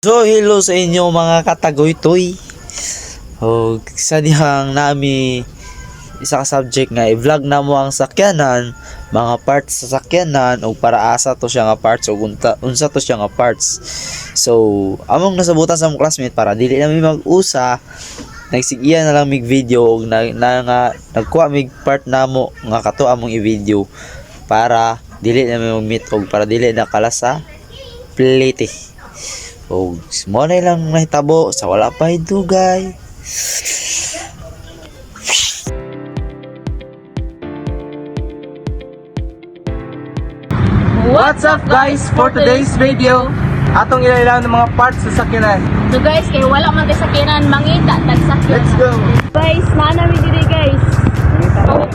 So hello sa inyo mga katagoy-toy. Sa dihang nami isa ka subject nga i-vlog na mo ang sakyanan, mga parts sa sakyanan o para asa to siya nga parts o unsa to siya nga parts. So among nasabutan sa mong classmate para dili na mi mag-usa, nagsigiya na lang mig video og nga nagkuha mig part namo nga kato among i-video para dili na mi mag-meet og para dili na kala sa plate. Mo na lang nahitabo sa wala pa hidugay. What's up guys? For today's video, atong ilailan ng mga parts sa sakyanan. So guys, kay wala man kay sakyanan, mangita tag sakyanan. Let's go! Guys, mana mi diri guys.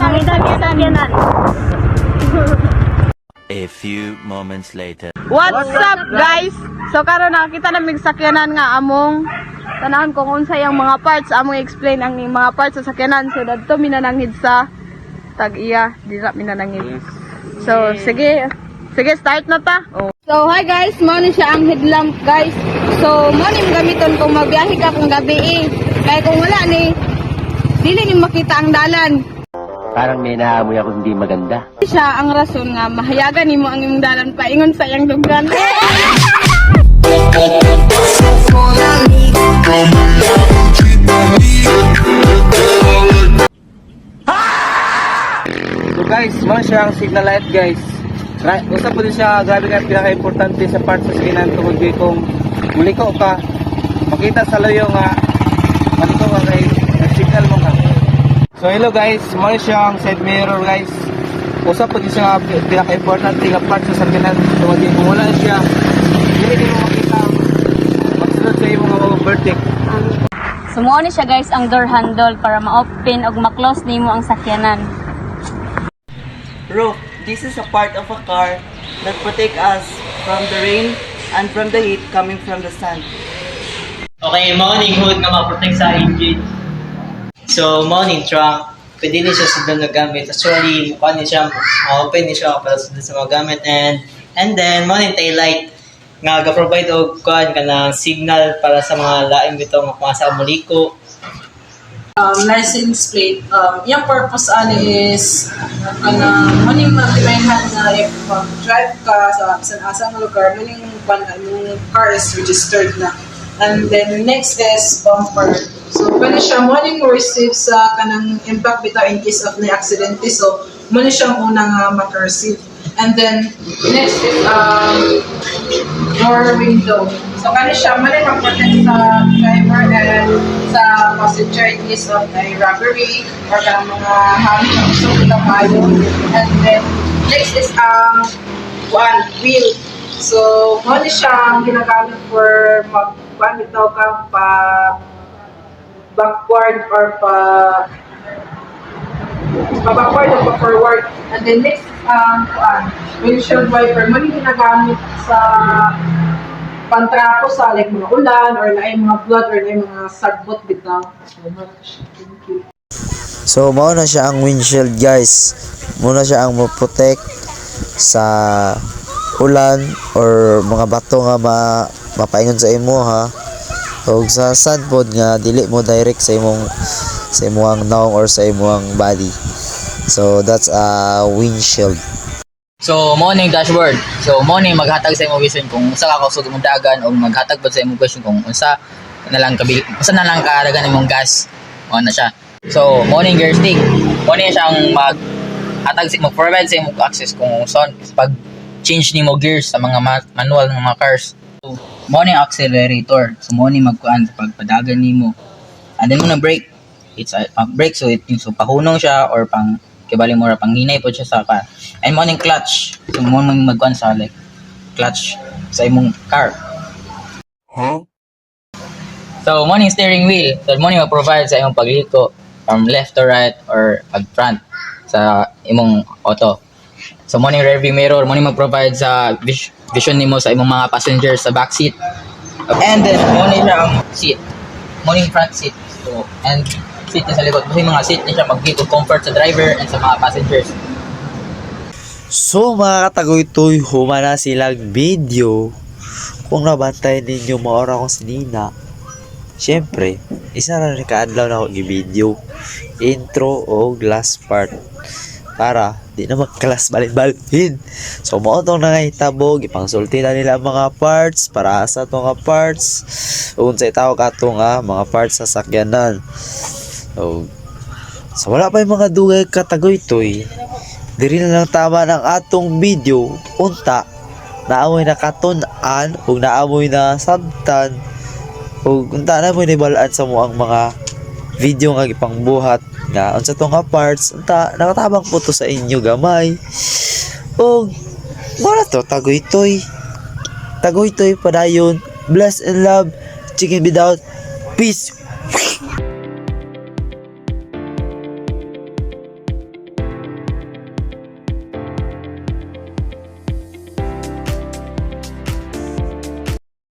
Mangita kay sakyanan. A few moments later. What's up guys? So karon nakakita na mig sakyanan nga among tanahan kung unsay ang mga parts among explain ang mga parts sa sakyanan. So dadto minanangid sa tag-iya, dira minanangid. So sige start na ta. So hi guys, mao ni siya ang headlamp guys. So mao ni gamiton kung magbiyahe ka kung gabi Kaya kung wala ni dili ni makita ang dalan. Parang may naamoy ako hindi maganda. Siya ang rason nga mahayagan nimo ang imong dalan paingon sa iyang lugar. So guys, mo siya ang signal light guys. Usa po din siya grabe nga pinaka-importante sa parts sa sakyanan tungod kay kung muliko ka, makita sa loyo nga maliko ka kay signal mo ka. So hello guys, mo siya ang side mirror guys. Usa po din siya pinaka-importante nga parts sa sakyanan tungod kay kung wala siya dili mo makita magsulod sa imong mga overtake. So mao ni siya guys ang door handle para ma-open ug ma-close nimo ang sakyanan. Roof. This is a part of a car that protect us from the rain and from the heat coming from the sun. Okay, morning hood nga ma-protect sa engine. So, morning trunk, pwede din siya sa doon na gamit. Actually, mukha niya siya, open niya siya para sa doon sa mga gamit. And then, morning tail light, nga ga-provide og kuan ka ng signal para sa mga laing bitaw nga kung asa muliko. License plate. Yung purpose is maning matimayhan na if drive ka sa asang lugar, maning car is registered na. And then next is bumper. So pwede siya maning receive sa kanang impact bitaw in case of na accident. So muna siyang unang maka-receive. And then next is door window. So kani siya maning mag-protect sa driver and sa passenger in case of a robbery or kanang mga hamon na gusto kita kayo. And then next is wheel. So muna siya ginagamit for bitaw ka pa backward or pa backward o pa forward. And then next windshield wiper mo ginagamit sa pantrapo sa like mga ulan or na mga flood or na mga sagbot bitaw. Thank you. So mao na siya ang windshield guys. Muna siya ang mo-protect sa ulan or mga bato nga mapaingon sa imo ha. O sa sandpod nga dili mo direct sa imong naong or sa imong body. So that's a windshield. So, mo ning dashboard. So, mo ning maghatag sa imong vision kung unsa ka kusog imong dagan o maghatag pa sa imong question kung unsa na lang kadagan imong gas. Mo na siya. So, mo ning gear stick. Mo ning siyang maghatag sa provide sa imong access kung unsa pag change nimo gears sa mga manual ng mga cars. So, mo ning accelerator. So, mo ning magkuan pag padagan nimo. And then mo na brake. It's a brake so pahunong siya or pang kibali mo ra panghinay po siya sa car. And mo ning clutch. So mo nang magkuan sa like clutch sa imong car. So mo ning steering wheel. So mo ning ma-provide sa imong pagliko from left to right or pag front sa imong auto. So mo ning rearview mirror, mo ning mag-provide sa vision nimo sa imong mga passengers sa back seat. And then mo ning seat. Mo ning front seat. So and seat niya sa likod. Kasi mga seat niya mag-give comfort sa driver and sa mga passengers. So mga katagoy-toy, humana silang video kung nabantay ninyo maora ko si Nina, syempre, isa na rin kaadlaw na ako i-video, intro o last part, para di na magkalas balin-balin. So mautong na nga hitabo, ipangsulti na nila ang mga parts, para sa itong nga parts, unsay tawag ato nga mga parts sa sakyanan. So wala pa yung mga dugay katagoy-toy, diri na lang tama ng atong video, unta, naamoy na katun-an, o naamoy na sabtan, o unta na mo nibalaan sa mo ang mga video nga gipangbuhat nga unsa tong nga parts, unta nakatabang po to sa inyo gamay. O wala to, tagoy-toy padayon, bless and love, chicken without peace.